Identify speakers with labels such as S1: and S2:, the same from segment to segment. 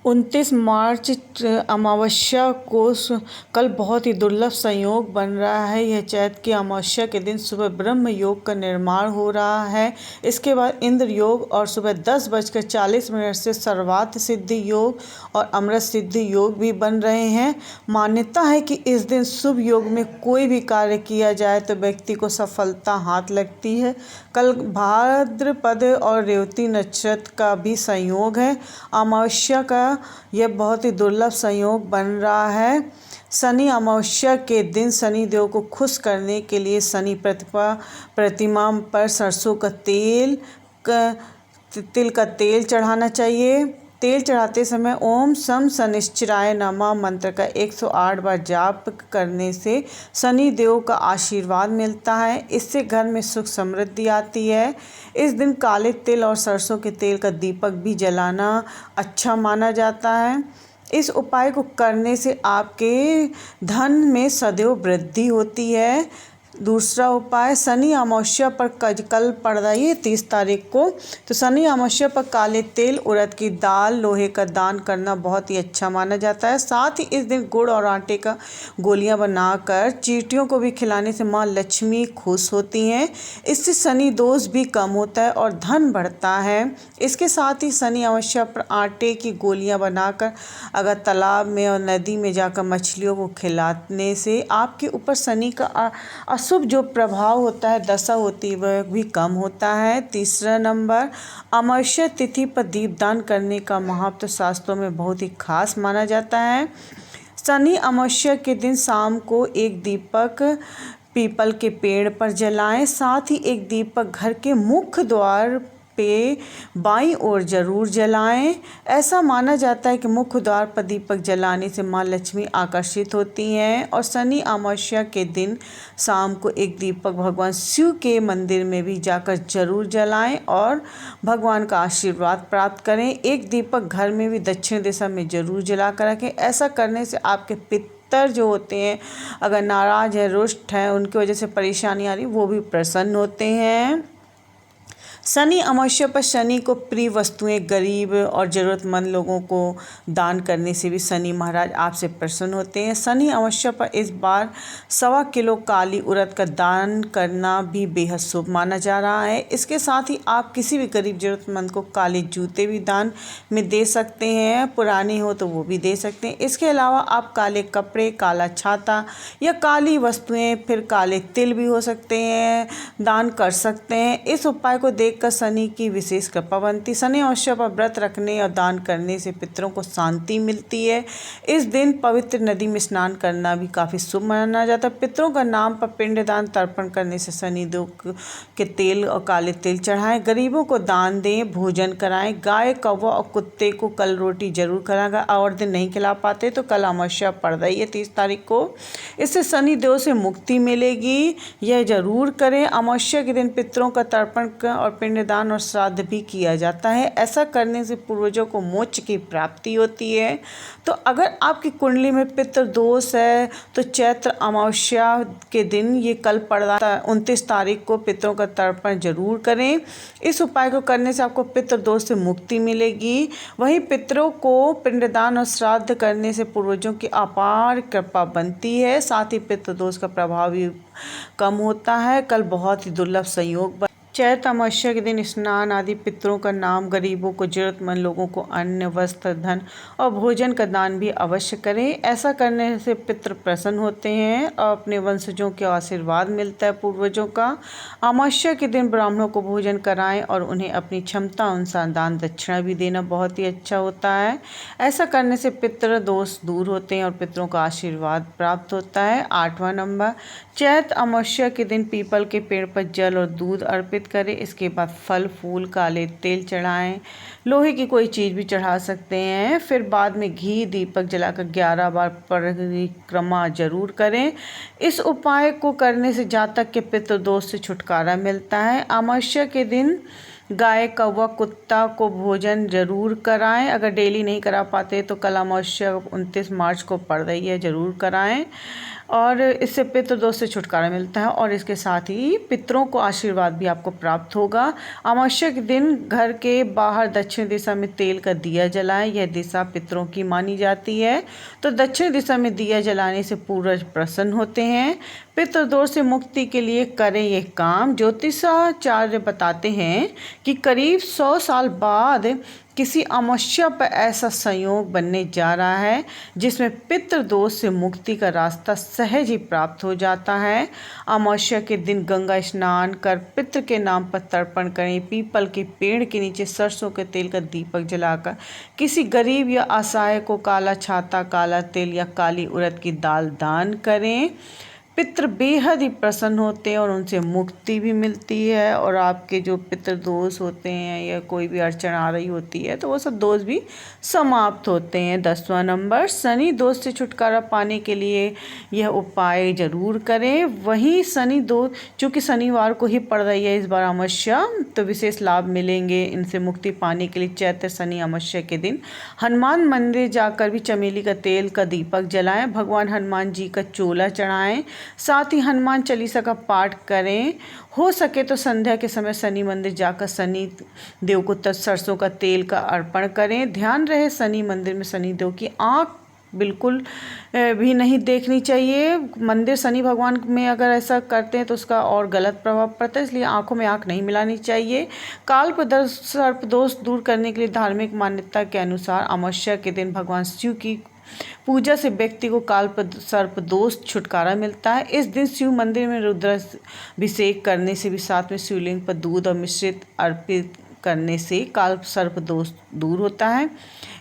S1: 29 मार्च अमावस्या को कल बहुत ही दुर्लभ संयोग बन रहा है। यह चैत्र की अमावस्या के दिन सुबह ब्रह्म योग का निर्माण हो रहा है। इसके बाद इंद्र योग और सुबह 10:40 से सर्वार्थ सिद्धि योग और अमृत सिद्धि योग भी बन रहे हैं। मान्यता है कि इस दिन शुभ योग में कोई भी कार्य किया जाए तो व्यक्ति को सफलता हाथ लगती है। कल भाद्रपद और रेवती नक्षत्र का भी संयोग है। अमावस्या का यह बहुत ही दुर्लभ संयोग बन रहा है। शनि अमावस्या के दिन शनि देव को खुश करने के लिए शनि प्रतिमा पर सरसों का तिल का तेल चढ़ाना चाहिए। तेल चढ़ाते समय ओम शम शनिश्चराय नमः मंत्र का 108 बार जाप करने से शनि देव का आशीर्वाद मिलता है। इससे घर में सुख समृद्धि आती है। इस दिन काले तिल और सरसों के तेल का दीपक भी जलाना अच्छा माना जाता है। इस उपाय को करने से आपके धन में सदैव वृद्धि होती है। दूसरा उपाय, शनि अमावस्या पर कल पड़ रही है 30 तारीख को, तो शनि अमावस्या पर काले तेल, उड़द की दाल, लोहे का दान करना बहुत ही अच्छा माना जाता है। साथ ही इस दिन गुड़ और आटे का गोलियां बनाकर चींटियों को भी खिलाने से माँ लक्ष्मी खुश होती हैं। इससे शनि दोष भी कम होता है और धन बढ़ता है। इसके साथ ही शनि अमावस्या पर आटे की गोलियां बनाकर अगर तालाब में और नदी में जाकर मछलियों को खिलाने से आपके ऊपर शनि का अशुभ जो प्रभाव होता है, दशा होती है, वह भी कम होता है। तीसरा नंबर, अमावस्या तिथि पर दीपदान करने का महत्व शास्त्रों में बहुत ही खास माना जाता है। शनि अमावस्या के दिन शाम को एक दीपक पीपल के पेड़ पर जलाएं। साथ ही एक दीपक घर के मुख्य द्वार पे बाईं ओर जरूर जलाएं। ऐसा माना जाता है कि मुख्य द्वार पर दीपक जलाने से माँ लक्ष्मी आकर्षित होती हैं। और शनि अमावस्या के दिन शाम को एक दीपक भगवान शिव के मंदिर में भी जाकर जरूर जलाएं और भगवान का आशीर्वाद प्राप्त करें। एक दीपक घर में भी दक्षिण दिशा में जरूर जला कर रखें। ऐसा करने से आपके पितर जो होते हैं, अगर नाराज है, रुष्ट हैं, उनकी वजह से परेशानी आ रही, वो भी प्रसन्न होते हैं। शनि अमावस्या पर शनि को प्रिय वस्तुएं गरीब और ज़रूरतमंद लोगों को दान करने से भी शनि महाराज आपसे प्रसन्न होते हैं। शनि अमावस्या पर इस बार 1.25 किलो काली उड़द का दान करना भी बेहद शुभ माना जा रहा है। इसके साथ ही आप किसी भी गरीब ज़रूरतमंद को काले जूते भी दान में दे सकते हैं। पुराने हो तो वो भी दे सकते हैं। इसके अलावा आप काले कपड़े, काला छाता या काली वस्तुएँ, फिर काले तिल भी हो सकते हैं, दान कर सकते हैं। इस उपाय को देख का शनि की विशेष कृपा बनती। शनि अमावस्या पर व्रत रखने और दान करने से पितरों को शांति मिलती है। इस दिन पवित्र नदी में स्नान करना भी काफ़ी शुभ माना जाता है। पितरों का नाम पर पिंडदान तर्पण करने से शनि देव के तेल और काले तिल चढ़ाएं। गरीबों को दान दें, भोजन कराएं। गाय, कौवा और कुत्ते को कल रोटी जरूर खिलाएं। और दिन नहीं खिला पाते तो कल अमावस्या पड़ रही है 30 तारीख को, इससे शनि देव से मुक्ति मिलेगी। यह जरूर करें। अमावस्या के दिन पितरों का तर्पण और पिंडदान और श्राद्ध भी किया जाता है। ऐसा करने से पूर्वजों को मोक्ष की प्राप्ति होती है। तो अगर आपकी कुंडली में पितृ दोष है तो चैत्र अमावस्या के दिन, ये कल पड़ रहा था 29 तारीख को, पितरों का तर्पण जरूर करें। इस उपाय को करने से आपको पितृ दोष से मुक्ति मिलेगी। वहीं पितरों को पिंडदान और श्राद्ध करने से पूर्वजों की अपार कृपा बनती है। साथ ही पितृ दोष का प्रभाव भी कम होता है। कल बहुत ही दुर्लभ संयोग। चैत्र अमावस्या के दिन स्नान आदि पितरों का नाम, गरीबों को, जरूरतमंद लोगों को अन्न, वस्त्र, धन और भोजन का दान भी अवश्य करें। ऐसा करने से पितृ प्रसन्न होते हैं और अपने वंशजों के आशीर्वाद मिलता है पूर्वजों का। अमावस्या के दिन ब्राह्मणों को भोजन कराएं और उन्हें अपनी क्षमता अनुसार दान दक्षिणा भी देना बहुत ही अच्छा होता है। ऐसा करने से पितृ दोष दूर होते हैं और पितरों का आशीर्वाद प्राप्त होता है। 8वां नंबर, चैत्र अमावस्या के दिन पीपल के पेड़ पर जल और दूध अर्पित करें। इसके बाद फल फूल, काले तेल चढ़ाएं। लोहे की कोई चीज़ भी चढ़ा सकते हैं। फिर बाद में घी दीपक जलाकर 11 बार परिक्रमा जरूर करें। इस उपाय को करने से जातक के पितृ दोष से छुटकारा मिलता है। अमावस्या के दिन गाय, कौवा, कुत्ता को भोजन जरूर कराएं। अगर डेली नहीं करा पाते तो कल अमावस्या 29 मार्च को पड़ रही है, जरूर कराएं। और इससे पितृदोष से छुटकारा मिलता है और इसके साथ ही पितरों को आशीर्वाद भी आपको प्राप्त होगा। अमावस्या के दिन घर के बाहर दक्षिण दिशा में तेल का दिया जलाएं। यह दिशा पितरों की मानी जाती है, तो दक्षिण दिशा में दिया जलाने से पूर्वज प्रसन्न होते हैं। पितृदोष से मुक्ति के लिए करें यह काम। ज्योतिषाचार्य बताते हैं कि करीब 100 साल बाद किसी अमावस्या पर ऐसा संयोग बनने जा रहा है जिसमें पितृदोष से मुक्ति का रास्ता सहज ही प्राप्त हो जाता है। अमावस्या के दिन गंगा स्नान कर पितृ के नाम पर तर्पण करें। पीपल के पेड़ के नीचे सरसों के तेल का दीपक जलाकर किसी गरीब या असहाय को काला छाता, काला तेल या काली उड़द की दाल दान करें। पितृ बेहद ही प्रसन्न होते हैं और उनसे मुक्ति भी मिलती है, और आपके जो पितृ दोष होते हैं या कोई भी अड़चन आ रही होती है तो वो सब दोष भी समाप्त होते हैं। 10वां नंबर, शनि दोष से छुटकारा पाने के लिए यह उपाय जरूर करें। वहीं शनि दोष चूँकि शनिवार को ही पड़ रही है इस बार अमावस्या, तो विशेष लाभ मिलेंगे इनसे मुक्ति पाने के लिए। चैत्र शनि अमावस्या के दिन हनुमान मंदिर जाकर भी चमेली का तेल का दीपक जलाएं। भगवान हनुमान जी का चोला चढ़ाएं। साथ ही हनुमान चालीसा का पाठ करें। हो सके तो संध्या के समय शनि मंदिर जाकर शनि देव को सरसों का तेल का अर्पण करें। ध्यान रहे शनि मंदिर में शनि देव की आँख बिल्कुल भी नहीं देखनी चाहिए। मंदिर शनि भगवान में अगर ऐसा करते हैं तो उसका और गलत प्रभाव पड़ता है, इसलिए आंखों में आंख नहीं मिलानी चाहिए। काल सर्प दोष दूर करने के लिए धार्मिक मान्यता के अनुसार अमावस्या के दिन भगवान शिव की पूजा से व्यक्ति को काल सर्प दोष छुटकारा मिलता है। इस दिन शिव मंदिर में रुद्राभिषेक करने से भी, साथ में शिवलिंग पर दूध और मिश्रित अर्पित करने से काल सर्प दोष दूर होता है।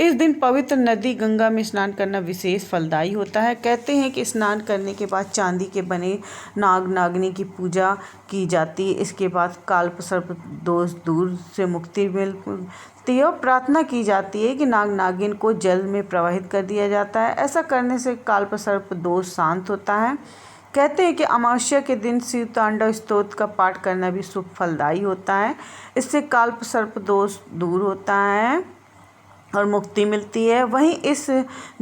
S1: इस दिन पवित्र नदी गंगा में स्नान करना विशेष फलदायी होता है। कहते हैं कि स्नान करने के बाद चांदी के बने नाग नागिनी की पूजा की जाती है। इसके बाद काल सर्प दोष दूर से मुक्ति मिलती है। प्रार्थना की जाती है कि नाग नागिन को जल में प्रवाहित कर दिया जाता है। ऐसा करने से काल सर्प दोष शांत होता है। कहते हैं कि अमावस्या के दिन शिव तांडव स्तोत्र का पाठ करना भी शुभ फलदायी होता है। इससे काल सर्प दोष दूर होता है और मुक्ति मिलती है। वहीं इस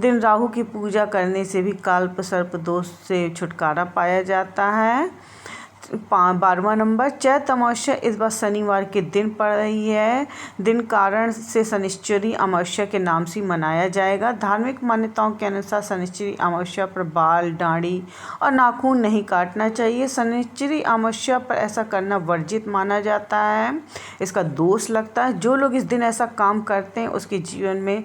S1: दिन राहु की पूजा करने से भी काल सर्प दोष से छुटकारा पाया जाता है। 12वां नंबर, चैत्र अमावस्या इस बार शनिवार के दिन पड़ रही है। दिन कारण से शनिश्चरी अमावस्या के नाम से मनाया जाएगा। धार्मिक मान्यताओं के अनुसार शनिश्चरी अमावस्या पर बाल, दाढ़ी और नाखून नहीं काटना चाहिए। शनिश्चरी अमावस्या पर ऐसा करना वर्जित माना जाता है, इसका दोष लगता है। जो लोग इस दिन ऐसा काम करते हैं उसके जीवन में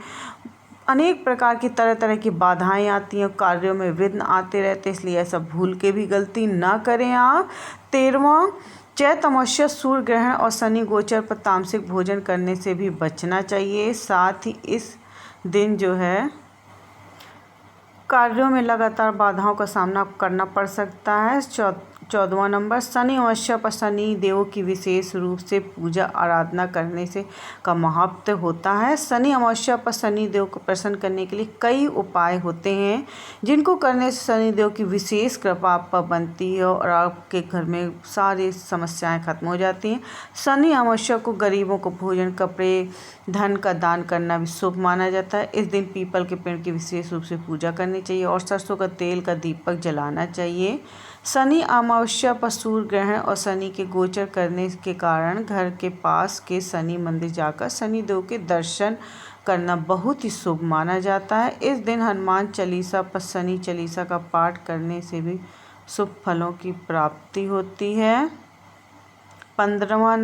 S1: अनेक प्रकार की तरह तरह की बाधाएं आती हैं, कार्यों में विघ्न आते रहते हैं, इसलिए ऐसा भूल के भी गलती ना करें आप। 13वां, चैत्र अमावस्या सूर्य ग्रहण और शनि गोचर पर तामसिक भोजन करने से भी बचना चाहिए। साथ ही इस दिन जो है कार्यों में लगातार बाधाओं का सामना करना पड़ सकता है। 14वां नंबर, शनि अमावस्या पर शनि देव की विशेष रूप से पूजा आराधना करने से का महत्व होता है। शनि अमावस्या पर शनि देव को प्रसन्न करने के लिए कई उपाय होते हैं, जिनको करने से शनि देव की विशेष कृपा आप पर बनती है और आपके घर में सारी समस्याएं खत्म हो जाती हैं। शनि अमावस्या को गरीबों को भोजन, कपड़े, धन का दान करना भी शुभ माना जाता है। इस दिन पीपल के पेड़ की विशेष रूप से पूजा करनी चाहिए और सरसों का तेल का दीपक जलाना चाहिए। शनि अमावस्या पर सूर्य ग्रहण और शनि के गोचर करने के कारण घर के पास के शनि मंदिर जाकर शनि देव के दर्शन करना बहुत ही शुभ माना जाता है। इस दिन हनुमान चालीसा पर शनि चालीसा का पाठ करने से भी शुभ फलों की प्राप्ति होती है। 15वां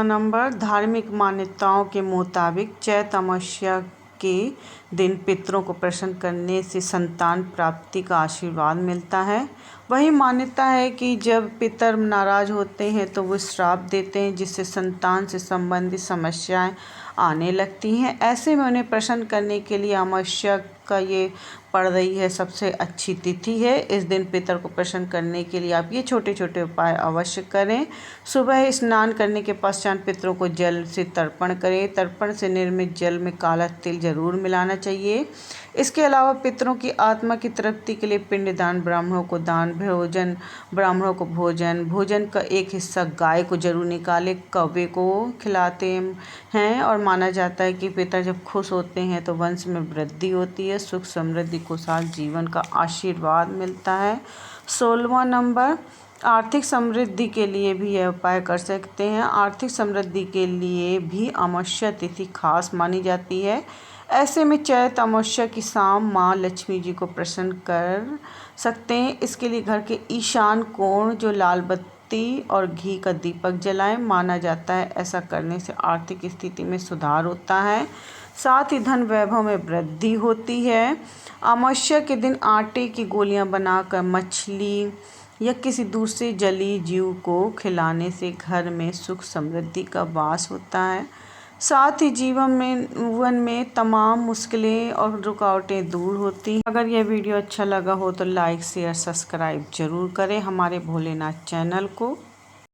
S1: नंबर, धार्मिक मान्यताओं के मुताबिक चैत्र अमावस्या के दिन पितरों को प्रसन्न करने से संतान प्राप्ति का आशीर्वाद मिलता है। वही मान्यता है कि जब पितर नाराज होते हैं तो वो श्राप देते हैं, जिससे संतान से संबंधित समस्याएं आने लगती हैं। ऐसे में उन्हें प्रसन्न करने के लिए अमावस्या का ये पड़ रही है सबसे अच्छी तिथि है। इस दिन पितर को प्रसन्न करने के लिए आप ये छोटे छोटे उपाय अवश्य करें। सुबह स्नान करने के पश्चात पितरों को जल से तर्पण करें। तर्पण से निर्मित जल में काला तिल जरूर मिलाना चाहिए। इसके अलावा पितरों की आत्मा की तृप्ति के लिए पिंडदान, ब्राह्मणों को दान, भोजन ब्राह्मणों को भोजन का एक हिस्सा गाय को जरूर निकाले, कौवे को खिलाते हैं और माना जाता है कि पिता जब खुश होते हैं तो वंश में वृद्धि होती है। है, सुख समृद्धि खुशहाल जीवन का आशीर्वाद मिलता है। 16वां नंबर, आर्थिक समृद्धि के लिए भी यह उपाय कर सकते हैं। आर्थिक समृद्धि के लिए भी अमावस्या तिथि खास मानी जाती है। ऐसे में चैत्र अमावस्या की शाम माँ लक्ष्मी जी को प्रसन्न कर सकते हैं। इसके लिए घर के ईशान कोण जो लाल बत्ती और घी का दीपक जलाएं माना जाता है। ऐसा करने से आर्थिक स्थिति में सुधार होता है, साथ ही धन वैभव में वृद्धि होती है। अमावस्या के दिन आटे की गोलियां बनाकर मछली या किसी दूसरे जलीय जीव को खिलाने से घर में सुख समृद्धि का वास होता है, साथ ही जीवन में तमाम मुश्किलें और रुकावटें दूर होती हैं। अगर यह वीडियो अच्छा लगा हो तो लाइक शेयर सब्सक्राइब जरूर करें हमारे भोलेनाथ चैनल को।